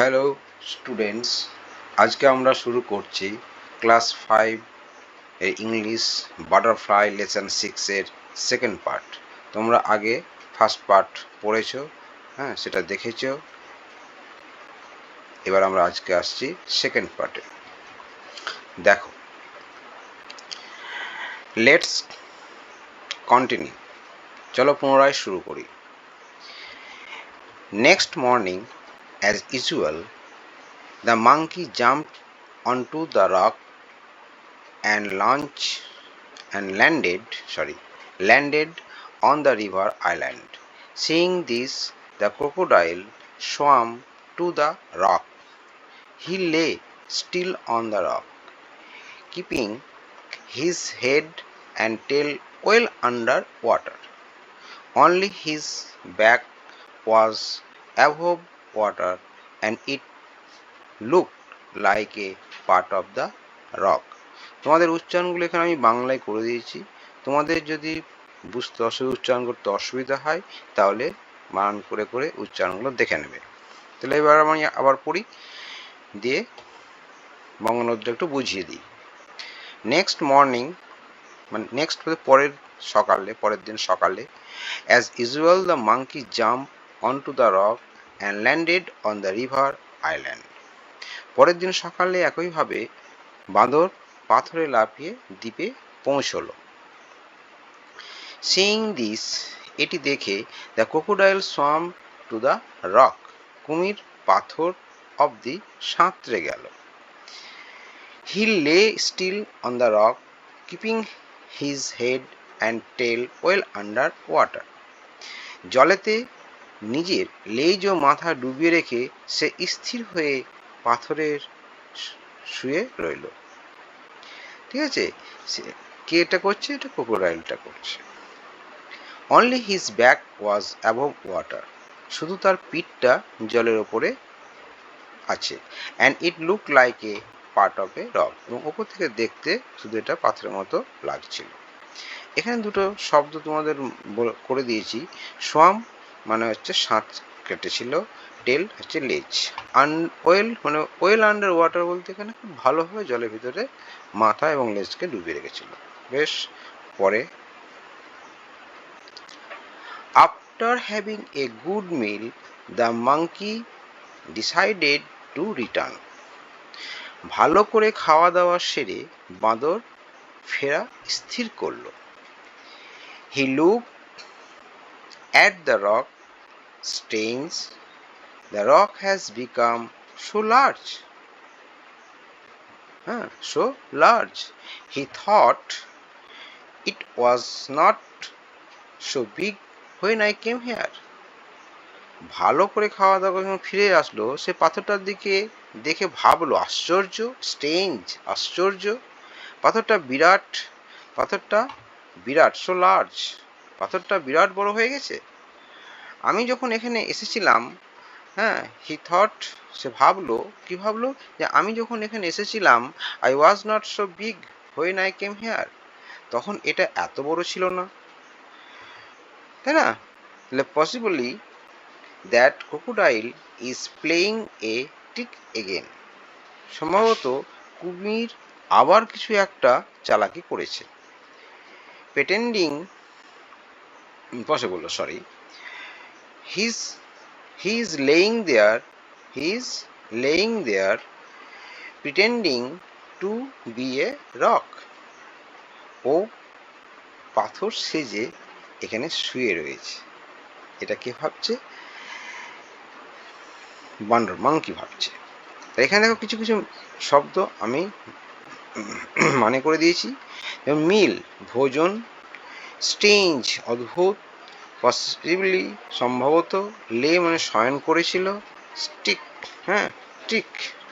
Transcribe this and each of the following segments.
Hello students, আজকে আমরা শুরু করছি ক্লাস 5 এর ইংলিশ বাটারফ্লাই লেসন 6 এর সেকেন্ড পার্ট। তোমরা আগে ফার্স্ট পার্ট পড়েছো, হ্যাঁ, সেটা দেখেছো। এবার আমরা আজকে আসছি সেকেন্ড পার্টে। দেখো, লেটস কন্টিনিউ। চলো পুনরায় শুরু করি। Next morning, as usual, the monkey jumped onto the rock and landed on the river island. Seeing this, the crocodile swam to the rock. He lay still on the rock, keeping his head and tail well under water. Only his back was above water, and it looked like a part of the rock. তোমাদের উচ্চারণগুলো এখানে আমি বাংলায় করে দিয়েছি। তোমাদের যদি বুঝতে উচ্চারণ করতে অসুবিধা হয় তাহলে বানান করে করে উচ্চারণগুলো দেখে নেবে। তাহলে এবার আমি আবার পড়ি, দিয়ে বঙ্গানুবাদটা একটু বুঝিয়ে দিই। নেক্সট মর্নিং, মানে নেক্সট পরের দিন সকালে, as usual the monkey jump on two the rock and landed on the river island. পরের দিন সকালে একইভাবে বাঁদর পাথরে লাফিয়ে দ্বীপে পৌঁছল। সিইং দিস, এটি দেখে, the crocodile swam to the rock, কুমির পাথর অবধি সাঁতরে গেল। He lay still on the rock, keeping his head and tail well under water. জলেতে নিজের লেজ ও মাথা ডুবিয়ে রেখে সে স্থির হয়ে পাথরের শুয়ে রইল। ঠিক আছে, কে এটা করছে? এটা ক্রোকোডাইলটা করছে। অনলি হিজ ব্যাক ওয়াজ অ্যাবভ ওয়াটার, শুধু তার পিঠটা জলের ওপরে আছে। And it look like a part of a rock, এবং ওপর থেকে দেখতে শুধু এটা পাথরের মতো লাগছিল। এখানে দুটো শব্দ তোমাদের করে দিয়েছি। সোয়াম মানে হচ্ছে সাঁত কেটেছিল, টেল হচ্ছে লেজ, ওয়েল মানে ওয়েল আন্ডার ওয়াটার বলতে এখানে খুব ভালোভাবে জলের ভিতরে মাথা এবং লেজকে ডুবিয়ে রেখেছিল। বেশ, পরে, after having a good mill, the monkey decided to return. ভালো করে খাওয়া দাওয়া সেরে বাঁদর ফেরা স্থির করল। He look at the rock, strange, the rock has become so large. So large. He thought it was not so big when I came here. ভালো করে খাওয়া দাওয়া যখন ফিরে আসলো, সে পাথরটার দিকে দেখে ভাবলো, আশ্চর্য, স্ট্রেঞ্জ, আশ্চর্য, পাথরটা বিরাট, সো লার্জ, পাথরটা বিরাট বড় হয়ে গেছে। আমি যখন এখানে এসেছিলাম, হ্যাঁ, হি থট, সে ভাবলো, কি ভাবলো, যে আমি যখন এখানে এসেছিলাম, I was not so big when I came here, তখন এটা এত বড় ছিল না, তাই না? তাহলে possibly that crocodile is playing a trick again, সম্ভবত কুমির আবার কিছু একটা চালাকি করেছে। Pretending, possible, sorry, he is laying there pretending to be a rock. ও পাথর সেজে এখানে শুয়ে রয়েছে। এটা কে ভাবছে? বান্দর, মাঙ্কি ভাবছে। এখানে দেখো কিছু কিছু শব্দ আমি মানে করে দিয়েছি। মিল ভোজন, স্ট্রেঞ্জ অদ্ভুত, পসিবলি সম্ভবত, লে মানে শয়ন করেছিল, স্টিক, হ্যাঁ,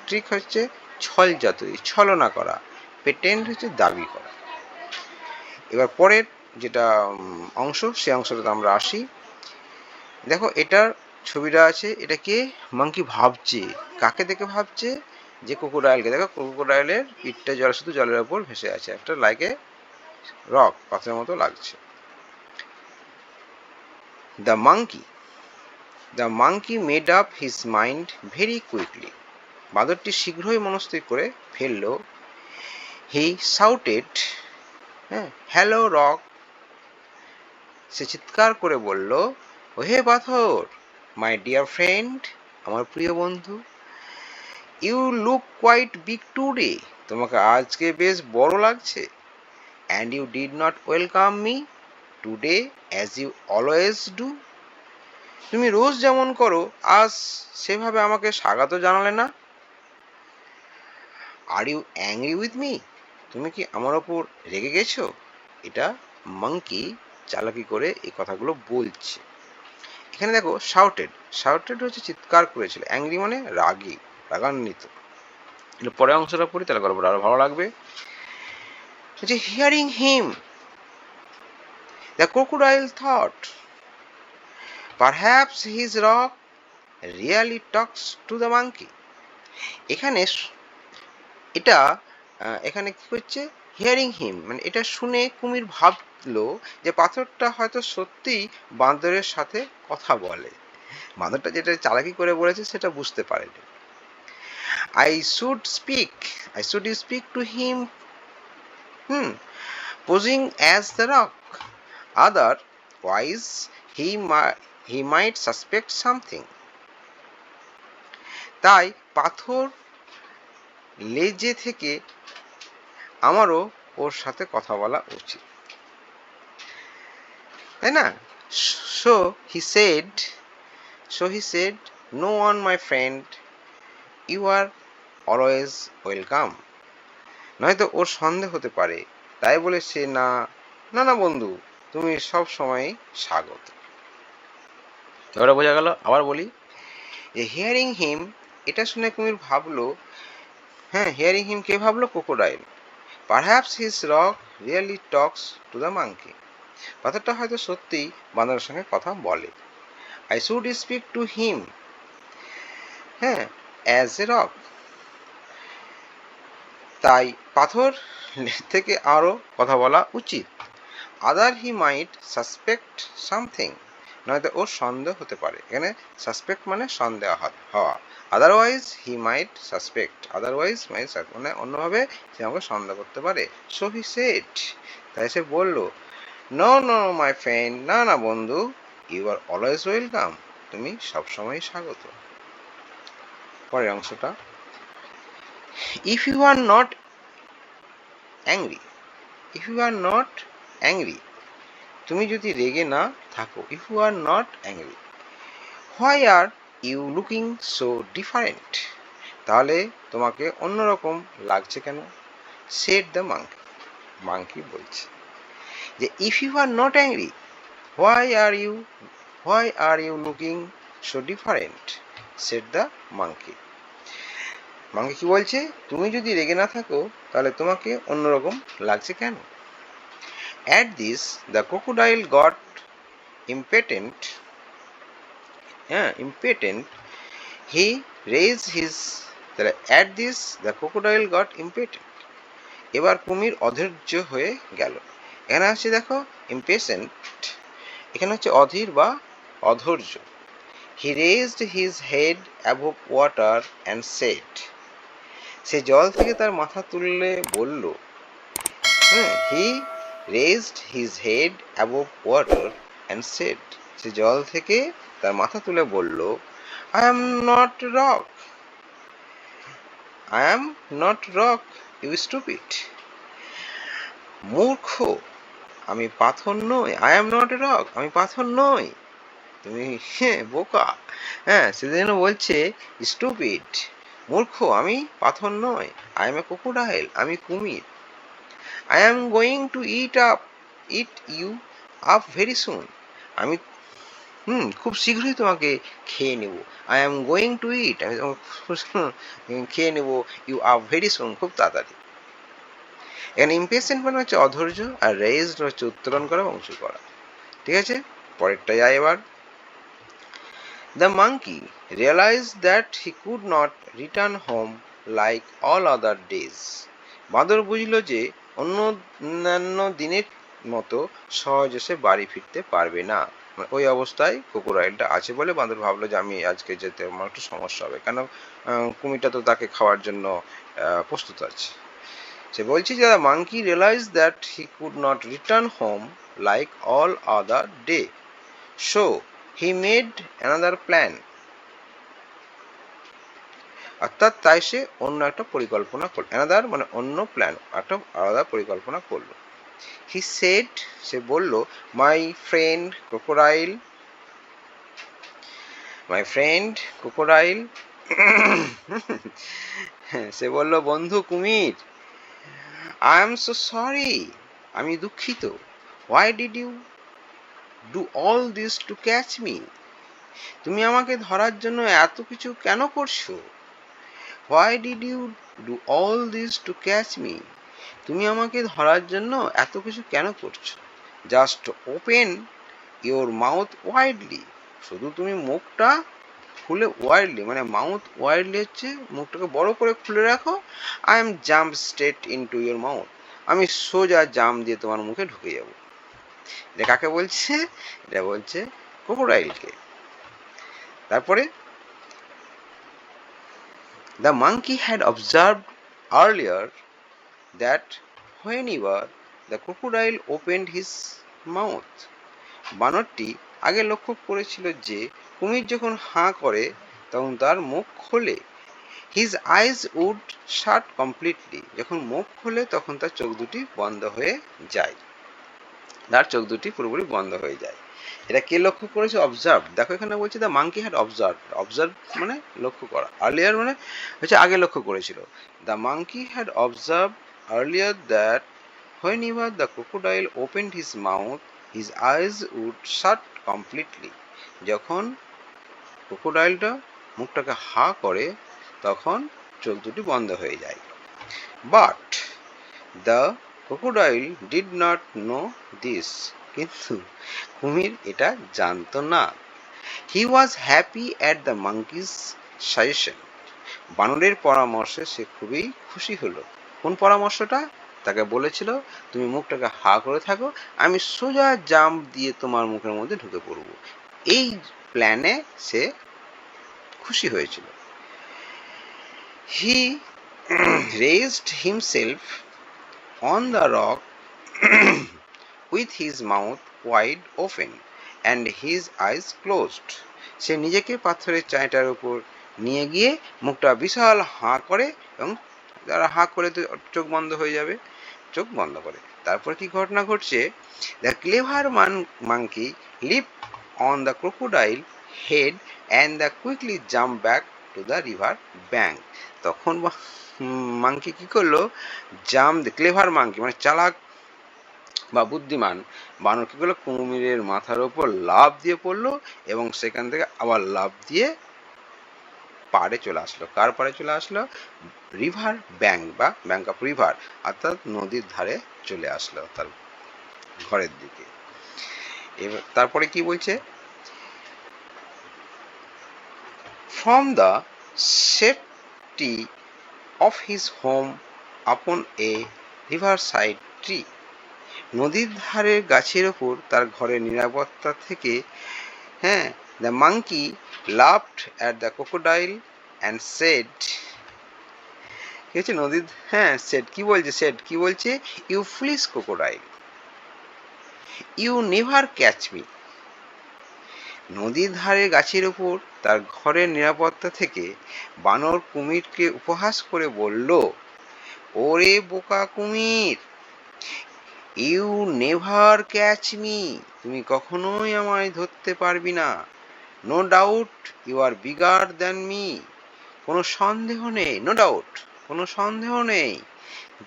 ট্রিক হচ্ছে ছল জাতীয়, ছলনা করা, পেটেন্ট হচ্ছে দাবি করা। এবার পরের যেটা অংশ, সে অংশটাতে আমরা আসি। দেখো, এটার ছবিটা আছে, এটা কে? মাঙ্কি ভাবছে। কাকে দেখে ভাবছে? যে ক্রোকোডাইলকে। দেখো, ক্রোকোডাইলের পিঠটা শুধু জলের ওপর ভেসে আছে, একটা লাইকে রক, পাথরের মতো লাগছে। The the monkey made up his mind very quickly. বাঁদরটি শীঘ্রই মনস্থির করে ফেলল। হি শাউটেড, হ্যাঁ, হ্যালো রক। সে চিৎকার করে বলল, ওহে পাথর, মাই ডিয়ার ফ্রেন্ড, আমার প্রিয় বন্ধু, you look quite big today, তোমাকে আজকে বেশ বড় লাগছে। And you did not welcome me today as you always do, তুমি রোজ যেমন করো আজ সেভাবে আমাকে স্বাগত জানালে না। Are you angry with me, তুমি কি আমার ওপর রেগে গেছো? এটা মাঙ্কি চালাকি করে এই কথাগুলো বলছে। এখানে দেখো শাউটেড, শাউটেড হচ্ছে চিৎকার করেছিল, অ্যাংরি মানে রাগী, রাগান্বিত। পরের অংশটা পড়ি, তাহলে গল্পটা আরো ভালো লাগবে। হচ্ছে hearing him the crocodile thought perhaps his rock really Tux two the monkey. এখানে এটা এখানে কি হচ্ছে, হিয়ারিং হিম মানে এটা শুনে কুমির ভাবলো যে পাথরটা হয়তো সত্যিই বাঁদরের সাথে কথা বলে। বাঁদরটা যেটা চালাকি করে বলেছে সেটা বুঝতে পারেনি। I should speak to him, posing as the rock. Otherwise, he might suspect something. তাই পাথর লেজে থেকে আমারও ওর সাথে কথা বলা উচিত, তাই না? So he said, no one, my friend, you are always welcome. নয়তো ওর সন্দেহ হতে পারে, তাই বলে সে না না বন্ধু, তুমি সব সময় স্বাগত। এবারে বোঝা গেল। আবার বলি যে হিয়ারিং হিম, এটা শুনে কুমির ভাবলো, হ্যাঁ, হিয়ারিং হিম কে ভাবলো? Crocodile. Perhaps his rock really Tux two the monkey, পাথরটা হয়তো সত্যিই বাঁদরের সঙ্গে কথা বলে। I should speak to him, হ্যাঁ, অ্যাজ এ রক, তাই পাথর থেকে আরও কথা বলা উচিত। আদার হি মাইট সাসপেক্ট সামথিং, নয়তো ওর সন্দেহ হতে পারে। এখানে সাসপেক্ট মানে সন্দেহ হওয়া। Otherwise he might suspect, otherwise মানে অন্যভাবে সে আমাকে সন্দেহ করতে পারে। সো হি সেড, তাই সে বলল, নো মাই ফ্রেন্ড, না বন্ধু, ইউ আর অলওয়েজ ওয়েলকাম, তুমি সবসময় স্বাগত। পরের অংশটা, if you are not angry, if you are not angry, তুমি যদি রেগে না থাকো, if you are not angry, why are you looking so different, তাহলে তোমাকে অন্যরকম লাগছে কেন? সেড দ্য মাঙ্কি, মাঙ্কি বলছে যে if you are not angry, why are you looking so different, said the monkey. Monkey কি বলছে? তুমি যদি রেগে না থাকো তাহলে তোমাকে অন্যরকম লাগছে কেন? At this, the crocodile got impatient. He raised his. At this, the crocodile got impatient. এবার কুমির অধৈর্য হয়ে গেল। এখানে হচ্ছে দেখো impatient, এখানে হচ্ছে অধীর বা অধৈর্য। He raised his head above water and said. সে জল থেকে তার মাথা তুলে বলল, he raised his head above water and said, সে জল থেকে তার মাথা তুলে বলল, I am not rock, you stupid. মূর্খ, আমি পাথর নই। I am not a rock, আমি পাথর নই, তুমি বোকা। সেজন্য বলছে stupid, মূর্খ, আমি পাথর নই। I am a crocodile, আমি কুমির। I am going to eat you up very soon, আমি খুব শীঘ্রই তোমাকে খেয়ে নেব। I am going to eat, আমি খেয়ে নেব you up very soon, খুব তাড়াতাড়ি। এখানে impatient মানে হচ্ছে অধৈর্য, আর raised হচ্ছে উত্তোলন করা, উঁচু করা। ঠিক আছে, পরেরটা যাই এবার। The monkey realized that he could not return home like all other days. বাঁদর বুঝল যে অন্যান্য দিনের মতো সহজে সে বাড়ি ফিরতে পারবে না। ওই অবস্থায় ক্রোকোডাইলটা আছে বলে বাঁদর ভাবলো যে আমি আজকে যেতে আমার একটু সমস্যা হবে, কেন কুমিরটা তো তাকে খাওয়ার জন্য প্রস্তুত আছে। সে বলছে যে the monkey realise that he could not return home like all other day, so he made another plan. অর্থাৎ তাই সে অন্য একটা পরিকল্পনা করল, অ্যানাদার মানে অন্য প্ল্যান, একটা আলাদা পরিকল্পনা করলো। হি সেড, সে বলল, my friend crocodile, my friend crocodile, সে বলল বন্ধু কুমির, আই এম সো সরি, আমি দুঃখিত। Why did you do all this to catch me, তুমি আমাকে ধরার জন্য এত কিছু কেন করছো? Why did you do all this to catch me, তুমি আমাকে ধরার জন্য এত কিছু কেন করছো? Just open your mouth widely, শুধু তুমি মুখটা খুলে ওয়াইডলি, মানে মাউথ ওয়াইডলি হচ্ছে মুখটাকে বড় করে খুলে রাখো। I am jump straight into your mouth, আমি সোজা জাম দিয়ে তোমার মুখে ঢুকে যাব। এটা কাকে বলছে? এটা বলছে ক্রোকোডাইলকে। তারপরে the monkey had observed earlier that whenever the crocodile opened his mouth, বানরটি আগে লক্ষ্য করেছিল যে কুমির যখন হাঁ করে তখন তার মুখ খোলে। His eyes would shut completely, যখন মুখ খোলে তখন তার চোখ দুটি বন্ধ হয়ে যায়, তার চোখ দুটি পুরোপুরি বন্ধ হয়ে যায়। এটা কে লক্ষ্য করেছে? অবজার্ভ। দেখো এখানে বলছে the monkey had observe, observe মানে লক্ষ্য করা, আর্লিয়ার মানে হচ্ছে আগে লক্ষ্য করেছিল। The monkey had observe earlier that whenever the crocodile opened his mouth his eyes would shut completely, যখন ক্রোকোডাইলটা মুখটাকে হা করে তখন চোখ দুটি বন্ধ হয়ে যায়। But the crocodile did not know this, কিন্তু কুমির এটা জানতো না। He was happy at the monkey's suggestion, বানরের পরামর্শে সে খুবই খুশি হলো। কোন পরামর্শটা? তাকে বলেছিল তুমি মুখটাকে হা করে থাকো, আমি সোজা জাম্প দিয়ে তোমার মুখের মধ্যে ঢুকে পড়ব। এই প্ল্যানে সে খুশি হয়েছিল। He raised himself on the rock with his mouth wide open and his eyes closed, সে নিজেকে পাথরের চাঁটার উপর নিয়ে গিয়ে মুখটা বিশাল হাঁ করে, এবং যারা হাঁ করে তো চোখ বন্ধ হয়ে যাবে, চোখ বন্ধ করে। তারপর কি ঘটনা ঘটছে? The clever monkey leap on the crocodile head and the quickly jump back to the river bank. তখন মাঙ্কি কি করলো? ক্লেভার মাঙ্কি মানে চালাক বা বুদ্ধিমান বানর কি করলো? কুমিরের মাথার উপর লাফ দিয়ে পড়লো এবং সেখান থেকে আবার লাফ দিয়ে পাড়ে চলে আসলো। কার পাড়ে চলে আসলো? রিভার ব্যাঙ্ক বা ব্যাঙ্ক অফ রিভার, অর্থাৎ নদীর ধারে চলে আসলো তার ঘরের দিকে। এবার তারপরে কি বলছে? From the safety of his home আপন এ রিভার সাইড ট্রি, নদীর ধারে গাছের ওপর তার ঘরের নিরাপত্তা থেকে, হ্যাঁ, the monkey laughed at the crocodile and said, কি হচ্ছে নদীর, হ্যাঁ সেড কি বলছে? সেড কি বলছে? You foolish crocodile, you never catch me, নদীর ধারে গাছের উপর তার ঘরের নিরাপত্তা থেকে বানর কুমিরকে উপহাস করে বলল, ওরে বোকা কুমির, ইউ নেভার ক্যাচ মি, তুমি কখনোই আমায় ধরতে পারবি না। No doubt you are bigger than me, কোনো সন্দেহ নেই, নো ডাউট কোনো সন্দেহ নেই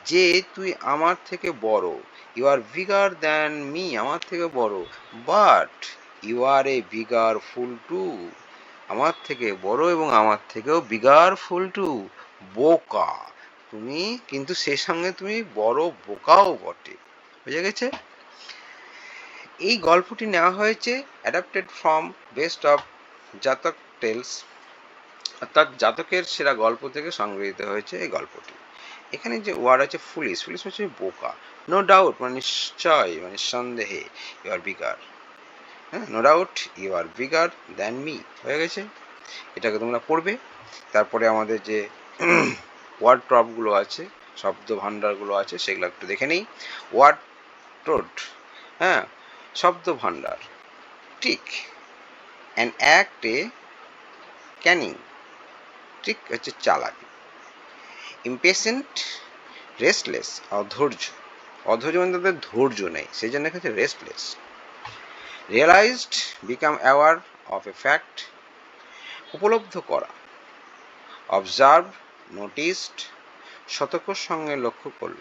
যে তুই আমার থেকে বড়। You are bigger than me, আমার থেকে বড়। But you are a bigger fool too, আমার থেকে বড় এবং আমার থেকেও বিগার ফুল টু, বোকা তুমি, কিন্তু সেই সঙ্গে তুমি বড় বোকাও বটে। বুঝে গেছে? এই গল্পটি নেওয়া হয়েছে অ্যাডাপ্টেড ফ্রম বেস্ট অফ জাতক টেলস, অর্থাৎ জাতকের সেরা গল্প থেকে সংগৃহীত হয়েছে এই গল্পটি। এখানে যে ওয়ার্ড আছে ফুলিশ, ফুলিশ হচ্ছে বোকা, নো ডাউট মানে নিশ্চয় মানে সন্দেহে, ইউ আর বিগার, হ্যাঁ, no doubt you are bigger than me, হয়ে গেছে। এটাকে তোমরা পড়বে। তারপরে আমাদের যে ওয়ার্ড ট্রপগুলো আছে, শব্দ ভাণ্ডারগুলো আছে, সেগুলো একটু দেখে নেই। ওয়ার্ড ট্রোট, হ্যাঁ, শব্দ ভাণ্ডার। ঠিক, অ্যান অ্যাক্ট এ ক্যানিং, ঠিক হচ্ছে চালাকি। ইমপেশেন্ট, রেস্টলেস, অধৈর্য। অধৈর্য মানে তাদের ধৈর্য নেই, সেই জন্য হচ্ছে restless. Realised, become aware of a fact, উপলব্ধ করা। অবজার্ভ, নোটিসড, সতর্কর সঙ্গে লক্ষ্য করল।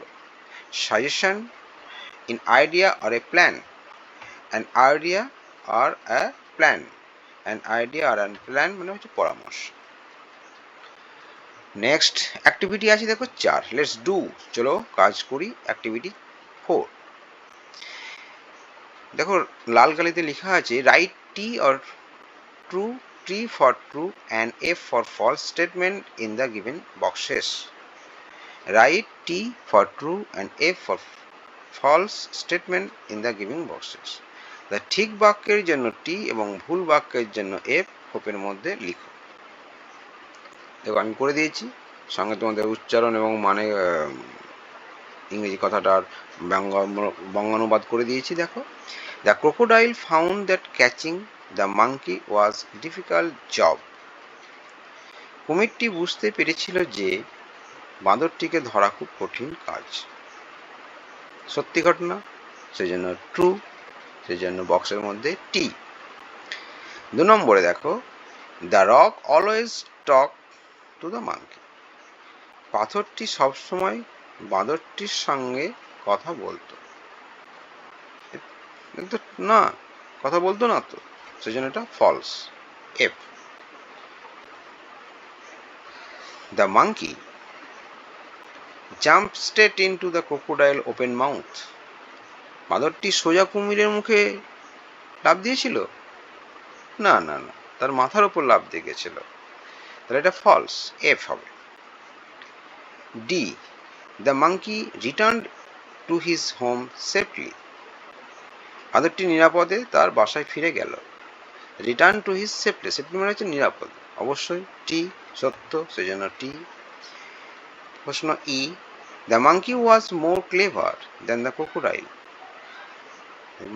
Suggestion, in idea or a plan, an idea or a plan, an idea or an plan মানে হচ্ছে পরামর্শ। নেক্সট অ্যাক্টিভিটি আছে দেখো 4, লেটস ডু, চলো কাজ করি। অ্যাক্টিভিটি 4, দেখো লাল কালিতে লেখা আছে write tea or true, T for true and F for false statement in the given boxes. Write T for true and F for false statement in the given boxes. The ঠিক বাক্যের জন্য T এবং ভুল বাক্যের জন্য F খোপের মধ্যে লিখো। দেখো আমি করে দিয়েছি, সঙ্গে তোমাদের উচ্চারণ এবং মানে ইংরেজি কথাটার বঙ্গানুবাদ করে দিয়েছি। দেখো, the crocodile found that catching the monkey was difficult job. কুমিরটি বুঝতে পেরেছিল যে বাঁদরটিকে ধরা খুব কঠিন কাজ। সত্যি ঘটনা, সেই জন্য ট্রু, সেই জন্য বক্সের মধ্যে টি। 2 নম্বরে দেখো, the rock always talk to the monkey. পাথরটি সবসময় বাঁদরটির সঙ্গে কথা বলতো না, কথা বলতো না তো, সেই জন্য এটা false, F. The monkey jump straight into the crocodile open mouth. বাঁদরটি সোজা কুমিরের মুখে লাফ দিয়েছিল? না না না, তার মাথার উপর লাফ দিয়ে গেছিল, তাহলে এটা ফলস, এফ হবে। D, the monkey return to his home safely. বাঁদরটি নিরাপদে তার বাসায় ফিরে গেল। Return to his safely, safely মানে হচ্ছে নিরাপদ, অবশ্যই টি সত্য, সেই জন্য টি। প্রশ্ন E, the monkey was more clever than the crocodile.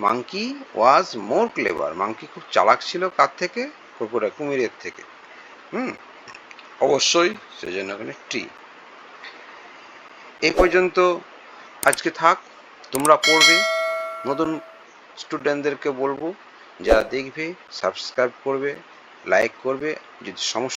Monkey was more clever, monkey খুব চালাক ছিল কার থেকে? ক্রোকোডাইল, কুমিরের থেকে। অবশ্যই, সেই জন্য এখানে টি। এই পর্যন্ত আজকে থাক, তোমরা পড়বে। নতুন স্টুডেন্টদেরকে বলবো যারা দেখবে সাবস্ক্রাইব করবে, লাইক করবে। যদি সমস্যা